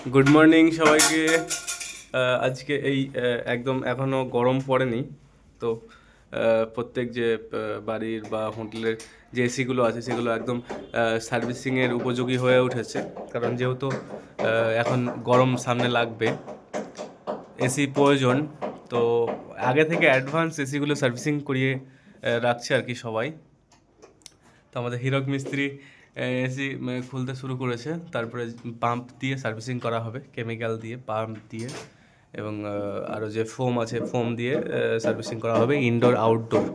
Good morning সবাইকে। আজকে এই একদম এখনও গরম পড়েনি তো প্রত্যেক যে বাড়ির বা হোটেলের যে এসিগুলো আছে সেগুলো একদম সার্ভিসিংয়ের উপযোগী হয়ে উঠেছে, কারণ যেহেতু এখন গরম সামনে লাগবে, এসি প্রয়োজন। তো আগে থেকে অ্যাডভান্স এসিগুলো সার্ভিসিং করিয়ে রাখছে আর কি সবাই। তো আমাদের হিরক মিস্ত্রি এসি খুলতে শুরু করেছে, তারপরে পাম্প দিয়ে সার্ভিসিং করা হবে, কেমিক্যাল দিয়ে, পাম্প দিয়ে, এবং আরও যে ফোম আছে ফোম দিয়ে সার্ভিসিং করা হবে ইনডোর আউটডোর।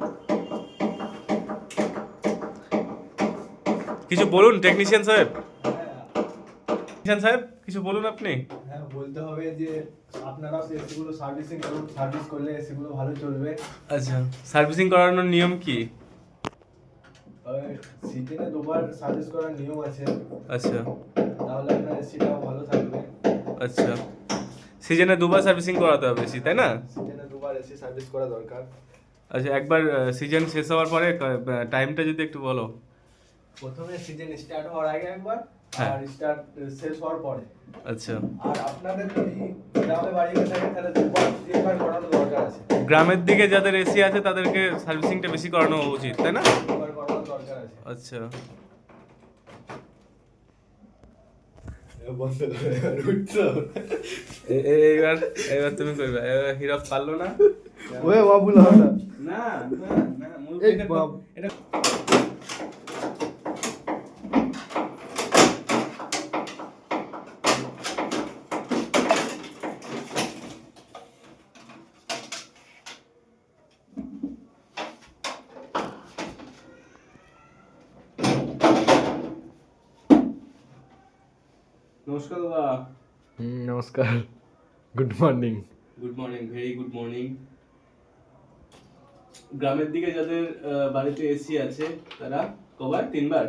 কিছু বলুন টেকনিশিয়ান সাহেব। টেকনিশিয়ান সাহেব কিছু বলুন আপনি। হ্যাঁ, বলতে হবে যে আপনারা এসিগুলো সার্ভিসিং করুন, সার্ভিস করলে এসিগুলো ভালো চলবে। আচ্ছা, সার্ভিসিং করানোর নিয়ম কি? সিজনে দুবার সার্ভিস করার নিয়ম আছে। আচ্ছা তাহলে আপনার এসিটাও ভালো থাকবে। আচ্ছা, সিজনে দুবার সার্ভিসিং করাতে হবে এসি, তাই না? সিজনে দুবার এসি সার্ভিস করা দরকার। আচ্ছা, একবার সিজন শেষ হওয়ার পরে টাইমটা যদি একটু বলো। প্রথমে সিজন স্টার্ট হওয়ার আগে একবার, হ্যাঁ। আর স্টার্ট শেষ হওয়ার পরে। আচ্ছা, আর আপনাদের যদি গ্রামে বাড়ি হয়ে থাকে তাহলে দুবার তিনবার করানো দরকার আছে। গ্রামের দিকে যাদের এসি আছে তাদেরকে সার্ভিসিংটা বেশি করানো উচিত, তাই না? দুবার করানো দরকার আছে। আচ্ছা, বন্ধ করে উঠছো। এইবার এবার তুমি করবে। এবার হিরক পারলো না। ওয়ে বাবুল না না না না, এই বাব। এটা নমস্কার দাদা। নমস্কার, good morning. Good morning, very good morning. গ্রামের দিকে যাদের বাড়িতে এসি আছে তারা কবার তিনবার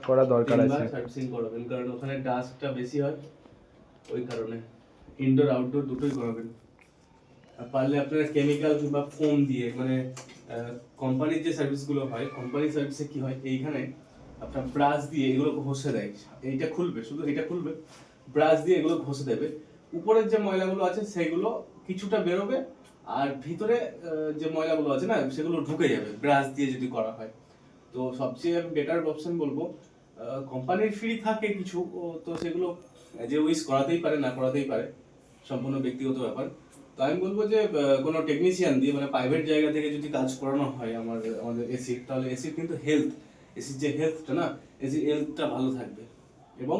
করা দরকার আছে। সার্ভিসিং করাবেন, কারণ ওখানে ডাস্টটা বেশি হয়, ওই কারণে ইনডোর আউটডোর দুটোই করাবেন। আর পারলে আপনারা কেমিক্যাল কিংবা ফোম দিয়ে, মানে কোম্পানির যে সার্ভিসগুলো হয়, কোম্পানির সার্ভিসে কি হয়, এইখানে আপনার ব্রাশ দিয়ে এগুলো ঘষে দেয়। এইটা খুলবে, শুধু এটা খুলবে, ব্রাশ দিয়ে এগুলো ঘষে দেবে। উপরের যে ময়লাগুলো আছে সেগুলো কিছুটা বেরোবে, আর ভিতরে যে ময়লাগুলো আছে না সেগুলো ঢুকে যাবে ব্রাশ দিয়ে যদি করা হয়। তো সবচেয়ে বেটার অপশন বলবো, কোম্পানির ফ্রি থাকে কিছু, তো সেগুলো যে উইস করাতেই পারে, না করাতেই পারে, সম্পূর্ণ ব্যক্তিগত ব্যাপার। তো আমি বলবো যে কোনো টেকনিশিয়ান দিয়ে, মানে প্রাইভেট জায়গা থেকে যদি কাজ করানো হয় আমাদের এসির, তাহলে এসির কিন্তু এসির যে হেলথটা না, এসির হেলথটা ভালো থাকবে। এবং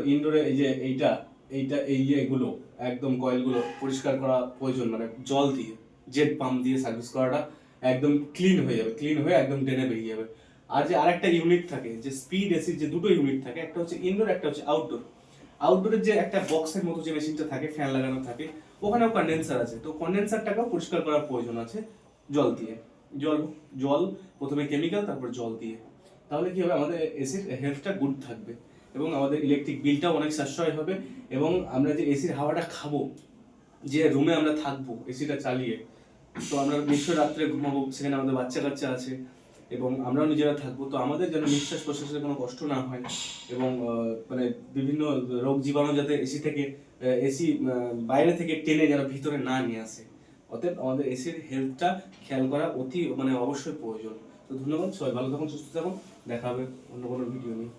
ইনডোরে এই যে এইটা এইটা এই যে এগুলো একদম কয়েলগুলো পরিষ্কার করা প্রয়োজন, মানে জল দিয়ে, জেট পাম্প দিয়ে সার্ভিস করাটা একদম ক্লিন হয়ে যাবে, ক্লিন হয়ে একদম ড্রেনে বেরিয়ে যাবে। আর যে আরেকটা ইউনিট থাকে, যে স্পিড এসির যে দুটো ইউনিট থাকে, একটা হচ্ছে ইনডোর, একটা হচ্ছে আউটডোর। আউটডোরের যে একটা বক্সের মতো যে মেশিনটা থাকে, ফ্যান লাগানো থাকে, ওখানেও কন্ডেন্সার আছে। তো কন্ডেন্সারটাকেও পরিষ্কার করার প্রয়োজন আছে জল দিয়ে। জল জল প্রথমে কেমিক্যাল, তারপর জল দিয়ে। তাহলে কি হবে, আমাদের এসির হেলথটা গুড থাকবে, এবং আমাদের ইলেকট্রিক বিলটাও অনেক সাশ্রয় হবে। এবং আমরা যে এসির হাওয়াটা খাবো, যে রুমে আমরা থাকবো এসিটা চালিয়ে, তো আমরা নিশ্চয় রাত্রে ঘুমাবো, সেখানে আমাদের বাচ্চা কাচ্চা আছে এবং আমরাও নিজেরা থাকবো, তো আমাদের যেন নিঃশ্বাস প্রশ্বাসের কোনো কষ্ট না হয়, এবং মানে বিভিন্ন রোগ জীবাণু যাতে এসি থেকে এসি বাইরে থেকে টেনে যেন ভিতরে না নিয়ে আসে। অতএব আমাদের এসির হেলথটা খেয়াল করা অতি, মানে অবশ্যই প্রয়োজন। তো ধন্যবাদ, সবাই ভালো থাকুন, সুস্থ থাকুন, দেখা হবে অন্য কোনো ভিডিও নিয়ে।